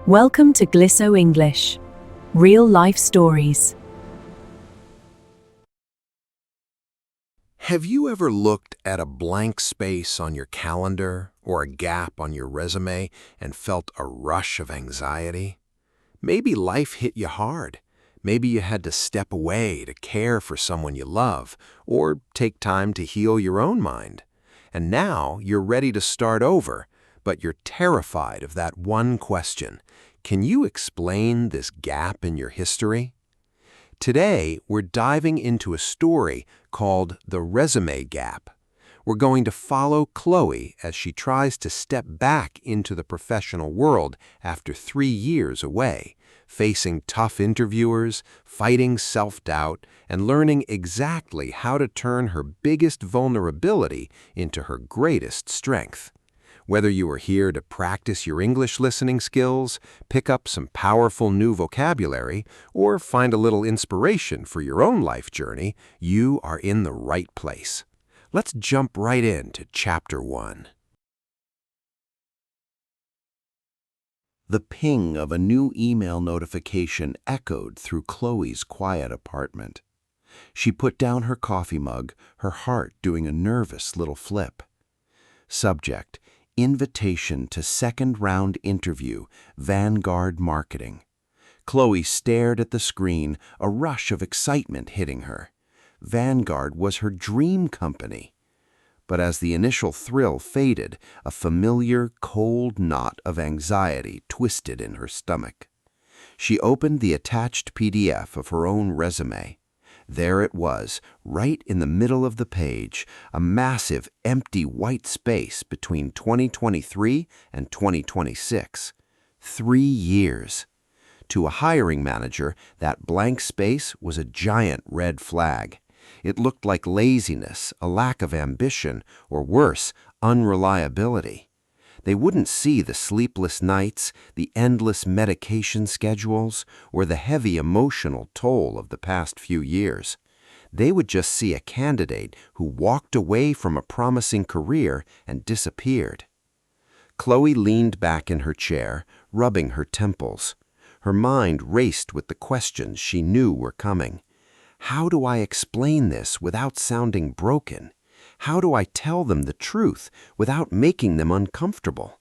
Welcome to Glisso English. Real life stories. Have you ever looked at a blank space on your calendar or a gap on your resume and felt a rush of anxiety? Maybe life hit you hard. Maybe you had to step away to care for someone you love or take time to heal your own mind. And now you're ready to start over, but you're terrified of that one question. Can you explain this gap in your history? Today, we're diving into a story called The Resume Gap. We're going to follow Chloe as she tries to step back into the professional world after 3 years away, facing tough interviewers, fighting self-doubt, and learning exactly how to turn her biggest vulnerability into her greatest strength. Whether you are here to practice your English listening skills, pick up some powerful new vocabulary, or find a little inspiration for your own life journey, you are in the right place. Let's jump right into Chapter 1. The ping of a new email notification echoed through Chloe's quiet apartment. She put down her coffee mug, her heart doing a nervous little flip. Subject: Invitation to second-round interview, Vanguard Marketing. Chloe stared at the screen, a rush of excitement hitting her. Vanguard was her dream company. But as the initial thrill faded, a familiar, cold knot of anxiety twisted in her stomach. She opened the attached PDF of her own resume. There it was, right in the middle of the page, a massive, empty white space between 2023 and 2026. 3 years. To a hiring manager, that blank space was a giant red flag. It looked like laziness, a lack of ambition, or worse, unreliability. They wouldn't see the sleepless nights, the endless medication schedules, or the heavy emotional toll of the past few years. They would just see a candidate who walked away from a promising career and disappeared. Chloe leaned back in her chair, rubbing her temples. Her mind raced with the questions she knew were coming. How do I explain this without sounding broken? How do I tell them the truth without making them uncomfortable?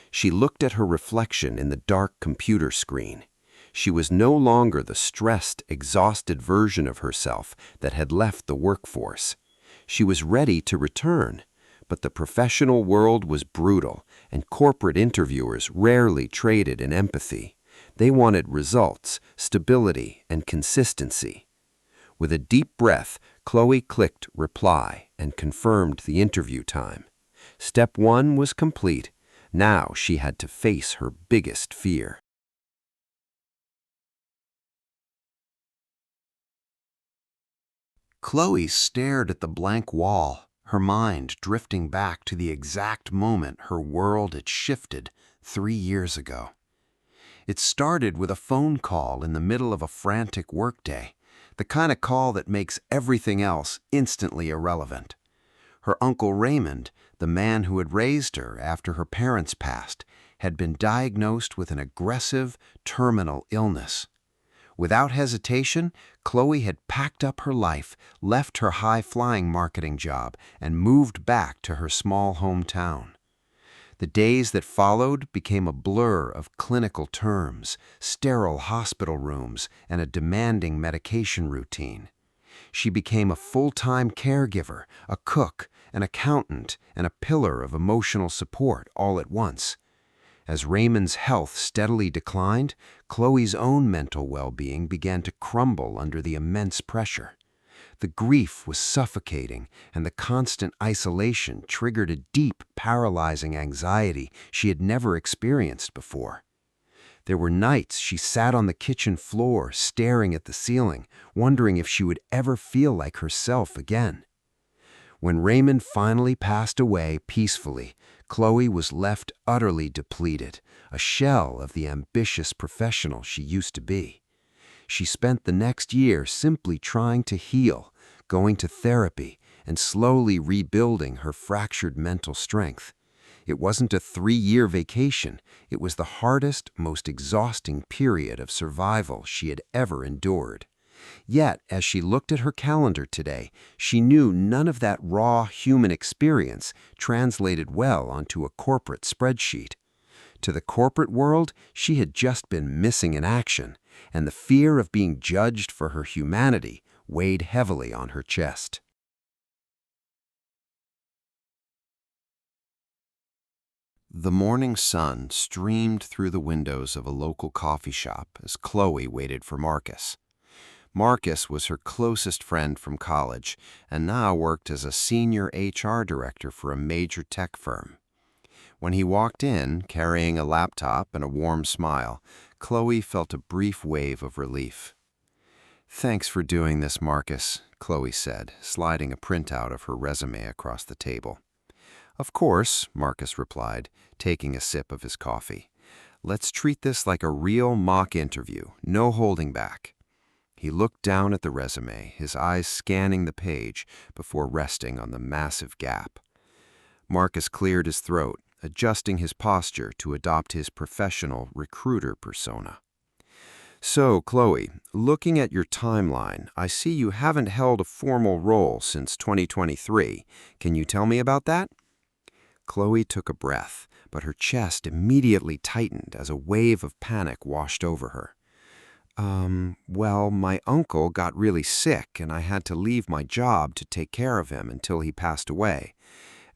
She looked at her reflection in the dark computer screen. She was no longer the stressed, exhausted version of herself that had left the workforce. She was ready to return, but the professional world was brutal, and corporate interviewers rarely traded in empathy. They wanted results, stability, and consistency. With a deep breath, Chloe clicked Reply and confirmed the interview time. Step 1 was complete. Now she had to face her biggest fear. Chloe stared at the blank wall, her mind drifting back to the exact moment her world had shifted 3 years ago. It started with a phone call in the middle of a frantic workday. The kind of call that makes everything else instantly irrelevant. Her uncle Raymond, the man who had raised her after her parents passed, had been diagnosed with an aggressive, terminal illness. Without hesitation, Chloe had packed up her life, left her high-flying marketing job, and moved back to her small hometown. The days that followed became a blur of clinical terms, sterile hospital rooms, and a demanding medication routine. She became a full-time caregiver, a cook, an accountant, and a pillar of emotional support all at once. As Raymond's health steadily declined, Chloe's own mental well-being began to crumble under the immense pressure. The grief was suffocating, and the constant isolation triggered a deep, paralyzing anxiety she had never experienced before. There were nights she sat on the kitchen floor, staring at the ceiling, wondering if she would ever feel like herself again. When Raymond finally passed away peacefully, Chloe was left utterly depleted, a shell of the ambitious professional she used to be. She spent the next year simply trying to heal, going to therapy, and slowly rebuilding her fractured mental strength. It wasn't a 3-year vacation. It was the hardest, most exhausting period of survival she had ever endured. Yet, as she looked at her calendar today, she knew none of that raw human experience translated well onto a corporate spreadsheet. To the corporate world, she had just been missing in action, and the fear of being judged for her humanity weighed heavily on her chest. The morning sun streamed through the windows of a local coffee shop as Chloe waited for Marcus. Marcus was her closest friend from college and now worked as a senior HR director for a major tech firm. When he walked in, carrying a laptop and a warm smile, Chloe felt a brief wave of relief. "Thanks for doing this, Marcus," Chloe said, sliding a printout of her resume across the table. "Of course," Marcus replied, taking a sip of his coffee. "Let's treat this like a real mock interview, no holding back." He looked down at the resume, his eyes scanning the page before resting on the massive gap. Marcus cleared his throat, adjusting his posture to adopt his professional recruiter persona. "So, Chloe, looking at your timeline, I see you haven't held a formal role since 2023. Can you tell me about that?" Chloe took a breath, but her chest immediately tightened as a wave of panic washed over her. Well, my uncle got really sick and I had to leave my job to take care of him until he passed away.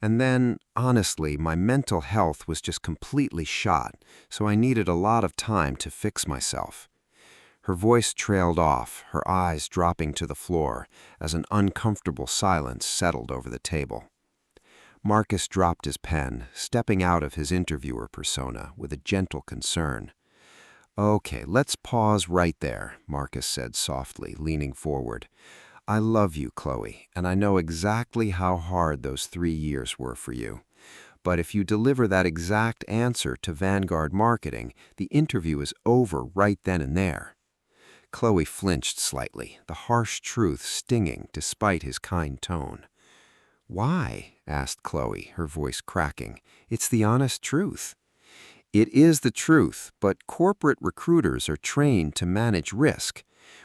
And then, honestly, my mental health was just completely shot, so I needed a lot of time to fix myself." Her voice trailed off, her eyes dropping to the floor as an uncomfortable silence settled over the table. Marcus dropped his pen, stepping out of his interviewer persona with a gentle concern. "Okay, let's pause right there," Marcus said softly, leaning forward. "I love you, Chloe, and I know exactly how hard those 3 years were for you. But if you deliver that exact answer to Vanguard Marketing, the interview is over right then and there." Chloe flinched slightly, the harsh truth stinging despite his kind tone. "Why?" asked Chloe, her voice cracking. "It's the honest truth." "It is the truth, but corporate recruiters are trained to manage risk.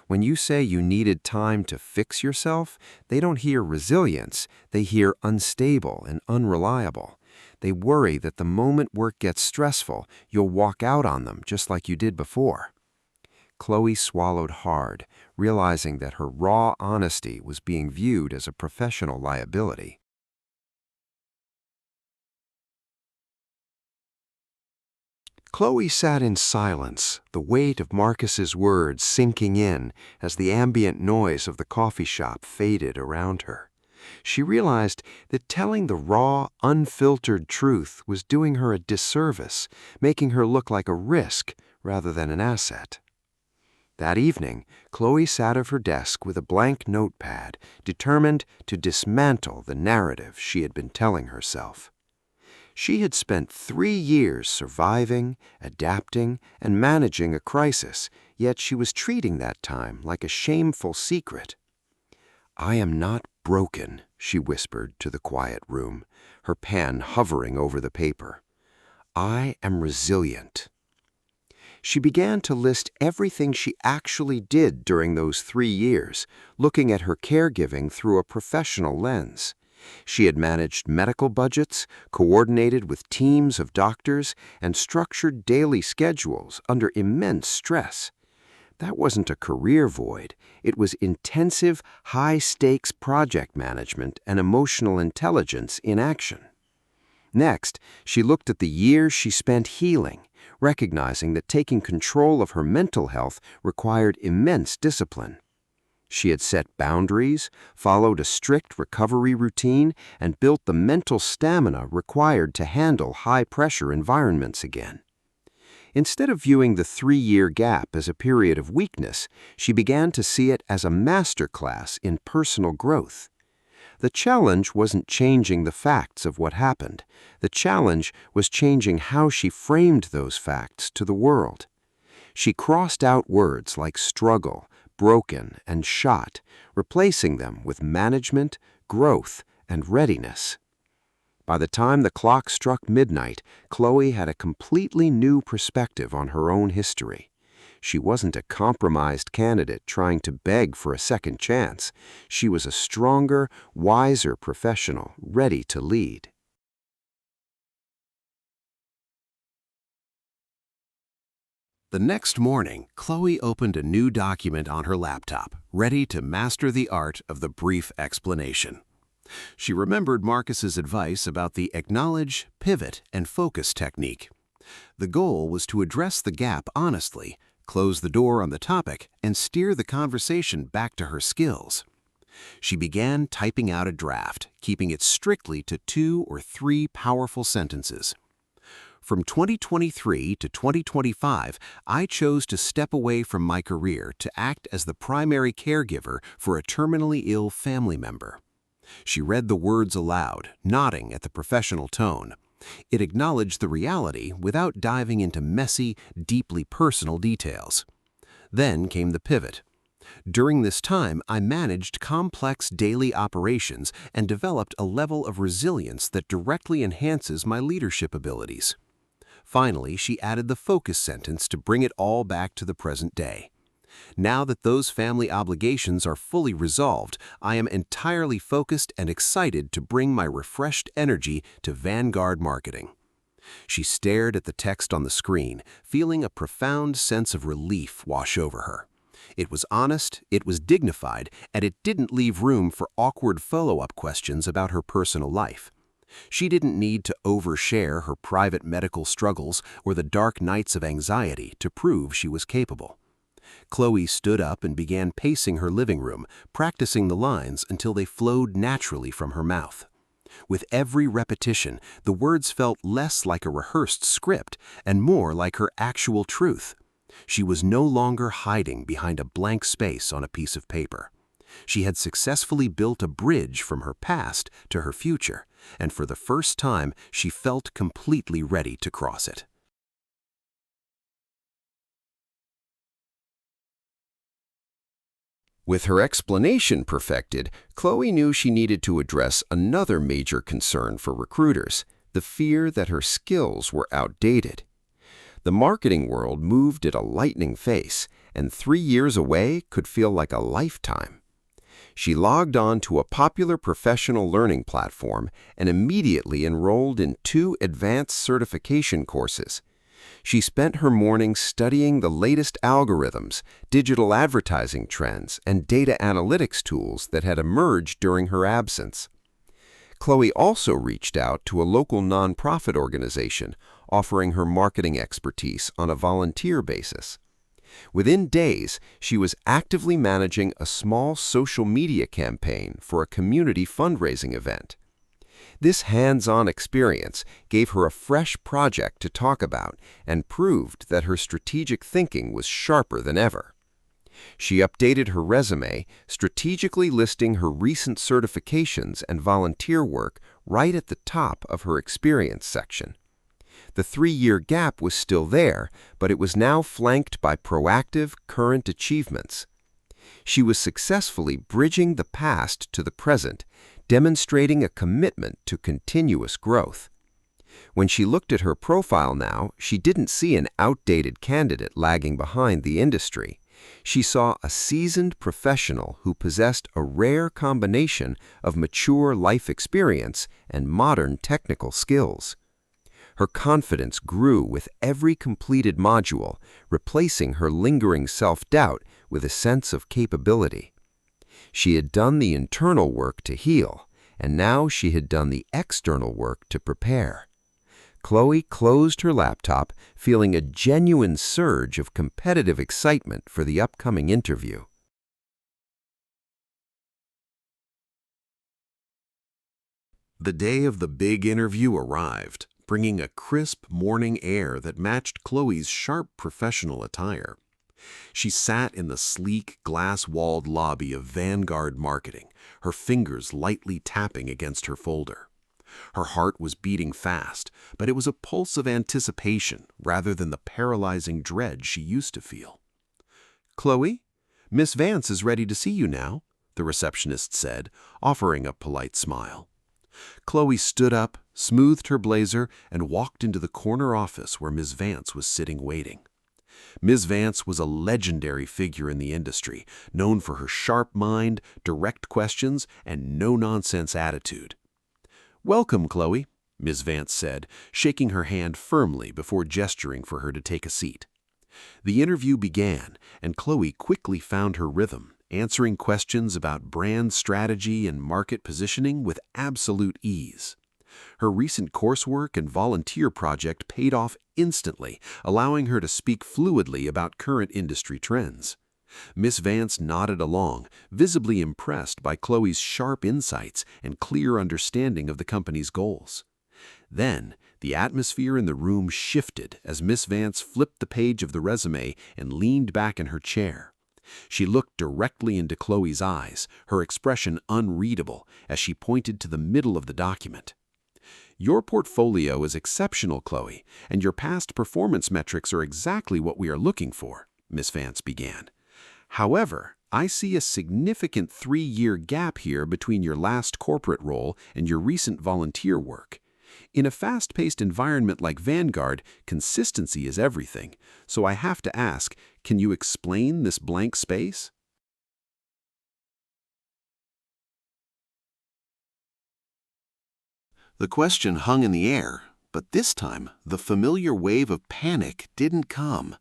When you say you needed time to fix yourself, they don't hear resilience, they hear unstable and unreliable. They worry that the moment work gets stressful, you'll walk out on them just like you did before." Chloe swallowed hard, realizing that her raw honesty was being viewed as a professional liability. Chloe sat in silence, the weight of Marcus's words sinking in as the ambient noise of the coffee shop faded around her. She realized that telling the raw, unfiltered truth was doing her a disservice, making her look like a risk rather than an asset. That evening, Chloe sat at her desk with a blank notepad, determined to dismantle the narrative she had been telling herself. She had spent 3 years surviving, adapting, and managing a crisis, yet she was treating that time like a shameful secret. "I am not broken," she whispered to the quiet room, her pen hovering over the paper. "I am resilient." She began to list everything she actually did during those 3 years, looking at her caregiving through a professional lens. She had managed medical budgets, coordinated with teams of doctors, and structured daily schedules under immense stress. That wasn't a career void. It was intensive, high-stakes project management and emotional intelligence in action. Next, she looked at the years she spent healing, recognizing that taking control of her mental health required immense discipline. She had set boundaries, followed a strict recovery routine, and built the mental stamina required to handle high-pressure environments again. Instead of viewing the 3-year gap as a period of weakness, she began to see it as a masterclass in personal growth. The challenge wasn't changing the facts of what happened. The challenge was changing how she framed those facts to the world. She crossed out words like struggle, broken, and shot, replacing them with management, growth, and readiness. By the time the clock struck midnight, Chloe had a completely new perspective on her own history. She wasn't a compromised candidate trying to beg for a second chance. She was a stronger, wiser professional ready to lead. The next morning, Chloe opened a new document on her laptop, ready to master the art of the brief explanation. She remembered Marcus's advice about the acknowledge, pivot, and focus technique. The goal was to address the gap honestly, close the door on the topic, and steer the conversation back to her skills. She began typing out a draft, keeping it strictly to 2 or 3 powerful sentences. From 2023 to 2025, I chose to step away from my career to act as the primary caregiver for a terminally ill family member. She read the words aloud, nodding at the professional tone. It acknowledged the reality without diving into messy, deeply personal details. Then came the pivot. During this time, I managed complex daily operations and developed a level of resilience that directly enhances my leadership abilities. Finally, she added the focus sentence to bring it all back to the present day. Now that those family obligations are fully resolved, I am entirely focused and excited to bring my refreshed energy to Vanguard marketing. She stared at the text on the screen, feeling a profound sense of relief wash over her. It was honest, it was dignified, and it didn't leave room for awkward follow-up questions about her personal life. She didn't need to overshare her private medical struggles or the dark nights of anxiety to prove she was capable. Chloe stood up and began pacing her living room, practicing the lines until they flowed naturally from her mouth. With every repetition, the words felt less like a rehearsed script and more like her actual truth. She was no longer hiding behind a blank space on a piece of paper. She had successfully built a bridge from her past to her future, and for the first time, she felt completely ready to cross it. With her explanation perfected, Chloe knew she needed to address another major concern for recruiters, the fear that her skills were outdated. The marketing world moved at a lightning pace, and 3 years away could feel like a lifetime. She logged on to a popular professional learning platform and immediately enrolled in 2 advanced certification courses. She spent her mornings studying the latest algorithms, digital advertising trends, and data analytics tools that had emerged during her absence. Chloe also reached out to a local nonprofit organization, offering her marketing expertise on a volunteer basis. Within days, she was actively managing a small social media campaign for a community fundraising event. This hands-on experience gave her a fresh project to talk about and proved that her strategic thinking was sharper than ever. She updated her resume, strategically listing her recent certifications and volunteer work right at the top of her experience section. The 3-year gap was still there, but it was now flanked by proactive, current achievements. She was successfully bridging the past to the present, demonstrating a commitment to continuous growth. When she looked at her profile now, she didn't see an outdated candidate lagging behind the industry. She saw a seasoned professional who possessed a rare combination of mature life experience and modern technical skills. Her confidence grew with every completed module, replacing her lingering self-doubt with a sense of capability. She had done the internal work to heal, and now she had done the external work to prepare. Chloe closed her laptop, feeling a genuine surge of competitive excitement for the upcoming interview. The day of the big interview arrived, bringing a crisp morning air that matched Chloe's sharp professional attire. She sat in the sleek, glass-walled lobby of Vanguard Marketing, her fingers lightly tapping against her folder. Her heart was beating fast, but it was a pulse of anticipation rather than the paralyzing dread she used to feel. "Chloe, Miss Vance is ready to see you now," the receptionist said, offering a polite smile. Chloe stood up, smoothed her blazer, and walked into the corner office where Ms. Vance was sitting waiting. Ms. Vance was a legendary figure in the industry, known for her sharp mind, direct questions, and no-nonsense attitude. "Welcome, Chloe," Ms. Vance said, shaking her hand firmly before gesturing for her to take a seat. The interview began, and Chloe quickly found her rhythm, answering questions about brand strategy and market positioning with absolute ease. Her recent coursework and volunteer project paid off instantly, allowing her to speak fluidly about current industry trends. Miss Vance nodded along, visibly impressed by Chloe's sharp insights and clear understanding of the company's goals. Then, the atmosphere in the room shifted as Miss Vance flipped the page of the resume and leaned back in her chair. She looked directly into Chloe's eyes, her expression unreadable, as she pointed to the middle of the document. "Your portfolio is exceptional, Chloe, and your past performance metrics are exactly what we are looking for," Miss Vance began. "However, I see a significant 3-year gap here between your last corporate role and your recent volunteer work. In a fast-paced environment like Vanguard, consistency is everything, so I have to ask, can you explain this blank space?" The question hung in the air, but this time the familiar wave of panic didn't come.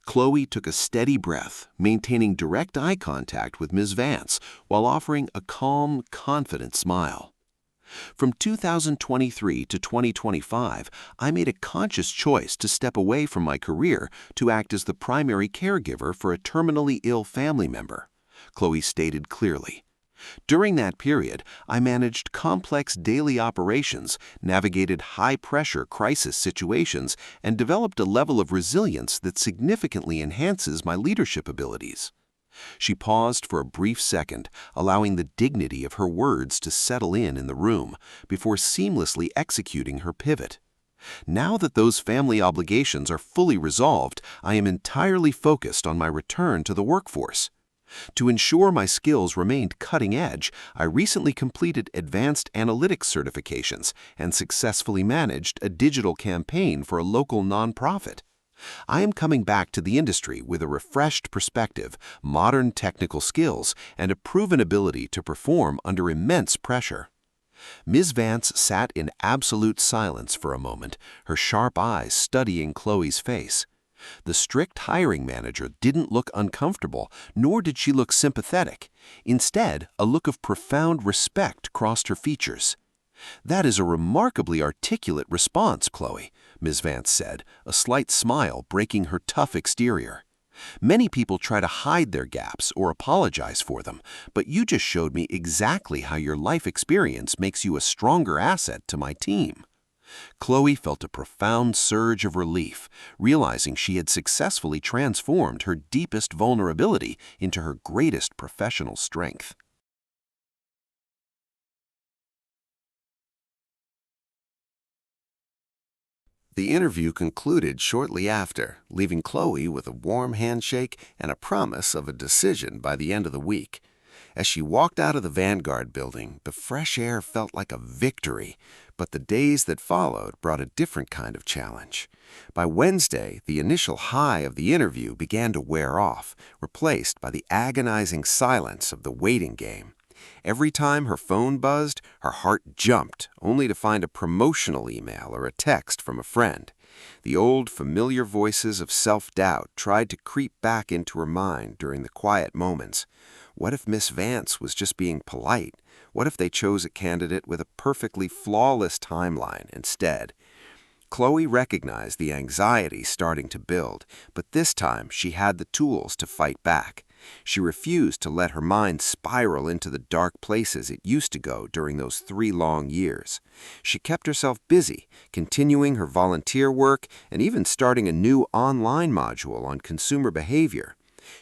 Chloe took a steady breath, maintaining direct eye contact with Ms. Vance while offering a calm, confident smile. "From 2023 to 2025, I made a conscious choice to step away from my career to act as the primary caregiver for a terminally ill family member," Chloe stated clearly. "During that period, I managed complex daily operations, navigated high-pressure crisis situations, and developed a level of resilience that significantly enhances my leadership abilities." She paused for a brief second, allowing the dignity of her words to settle in the room, before seamlessly executing her pivot. "Now that those family obligations are fully resolved, I am entirely focused on my return to the workforce. To ensure my skills remained cutting edge, I recently completed advanced analytics certifications and successfully managed a digital campaign for a local nonprofit. I am coming back to the industry with a refreshed perspective, modern technical skills, and a proven ability to perform under immense pressure." Ms. Vance sat in absolute silence for a moment, her sharp eyes studying Chloe's face. The strict hiring manager didn't look uncomfortable, nor did she look sympathetic. Instead, a look of profound respect crossed her features. "That is a remarkably articulate response, Chloe," Ms. Vance said, a slight smile breaking her tough exterior. "Many people try to hide their gaps or apologize for them, but you just showed me exactly how your life experience makes you a stronger asset to my team." Chloe felt a profound surge of relief, realizing she had successfully transformed her deepest vulnerability into her greatest professional strength. The interview concluded shortly after, leaving Chloe with a warm handshake and a promise of a decision by the end of the week. As she walked out of the Vanguard building, the fresh air felt like a victory, but the days that followed brought a different kind of challenge. By Wednesday, the initial high of the interview began to wear off, replaced by the agonizing silence of the waiting game. Every time her phone buzzed, her heart jumped, only to find a promotional email or a text from a friend. The old, familiar voices of self-doubt tried to creep back into her mind during the quiet moments. What if Miss Vance was just being polite? What if they chose a candidate with a perfectly flawless timeline instead? Chloe recognized the anxiety starting to build, but this time she had the tools to fight back. She refused to let her mind spiral into the dark places it used to go during those 3 long years. She kept herself busy, continuing her volunteer work and even starting a new online module on consumer behavior.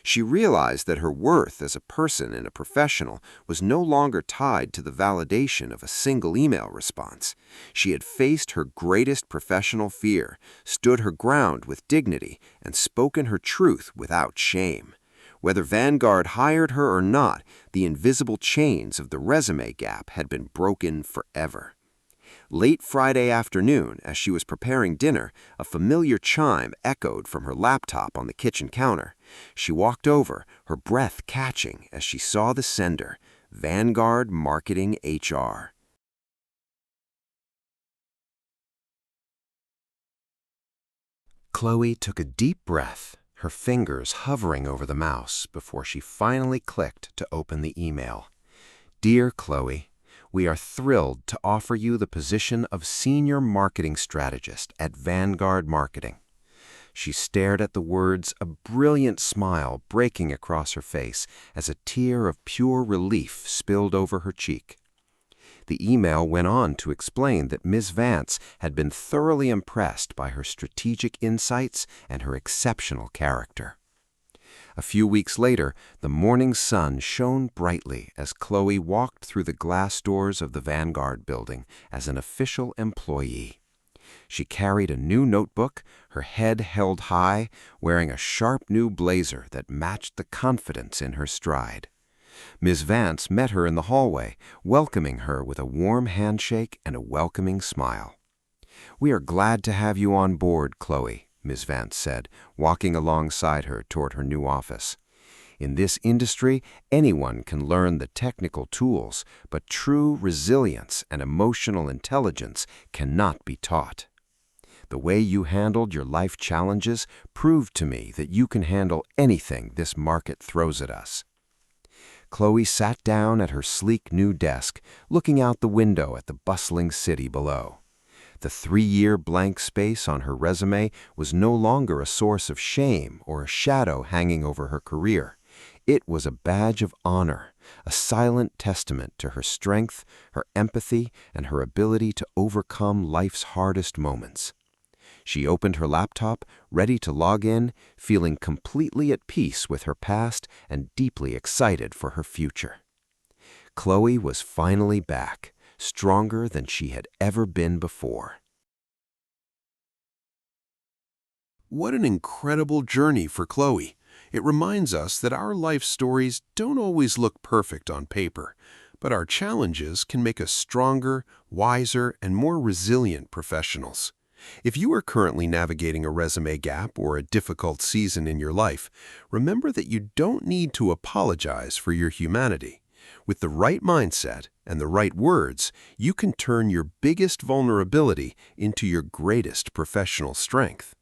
She realized that her worth as a person and a professional was no longer tied to the validation of a single email response. She had faced her greatest professional fear, stood her ground with dignity, and spoken her truth without shame. Whether Vanguard hired her or not, the invisible chains of the resume gap had been broken forever. Late Friday afternoon, as she was preparing dinner, a familiar chime echoed from her laptop on the kitchen counter. She walked over, her breath catching as she saw the sender, Vanguard Marketing HR. Chloe took a deep breath, her fingers hovering over the mouse before she finally clicked to open the email. Dear Chloe, we are thrilled to offer you the position of Senior Marketing Strategist at Vanguard Marketing. She stared at the words, a brilliant smile breaking across her face as a tear of pure relief spilled over her cheek. The email went on to explain that Ms. Vance had been thoroughly impressed by her strategic insights and her exceptional character. A few weeks later, the morning sun shone brightly as Chloe walked through the glass doors of the Vanguard building as an official employee. She carried a new notebook, her head held high, wearing a sharp new blazer that matched the confidence in her stride. Ms. Vance met her in the hallway, welcoming her with a warm handshake and a welcoming smile. "We are glad to have you on board, Chloe," Ms. Vance said, walking alongside her toward her new office. "In this industry, anyone can learn the technical tools, but true resilience and emotional intelligence cannot be taught. The way you handled your life challenges proved to me that you can handle anything this market throws at us." Chloe sat down at her sleek new desk, looking out the window at the bustling city below. The 3-year blank space on her resume was no longer a source of shame or a shadow hanging over her career. It was a badge of honor, a silent testament to her strength, her empathy, and her ability to overcome life's hardest moments. She opened her laptop, ready to log in, feeling completely at peace with her past and deeply excited for her future. Chloe was finally back, stronger than she had ever been before. What an incredible journey for Chloe. It reminds us that our life stories don't always look perfect on paper, but our challenges can make us stronger, wiser, and more resilient professionals. If you are currently navigating a resume gap or a difficult season in your life, remember that you don't need to apologize for your humanity. With the right mindset and the right words, you can turn your biggest vulnerability into your greatest professional strength.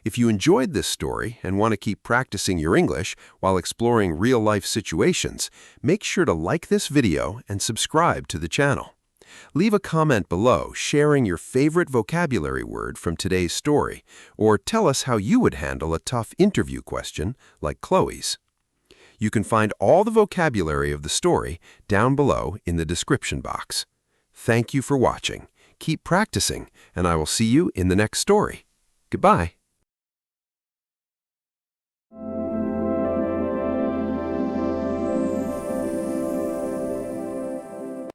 If you enjoyed this story and want to keep practicing your English while exploring real-life situations, make sure to like this video and subscribe to the channel. Leave a comment below sharing your favorite vocabulary word from today's story, or tell us how you would handle a tough interview question like Chloe's. You can find all the vocabulary of the story down below in the description box. Thank you for watching. Keep practicing, and I will see you in the next story. Goodbye.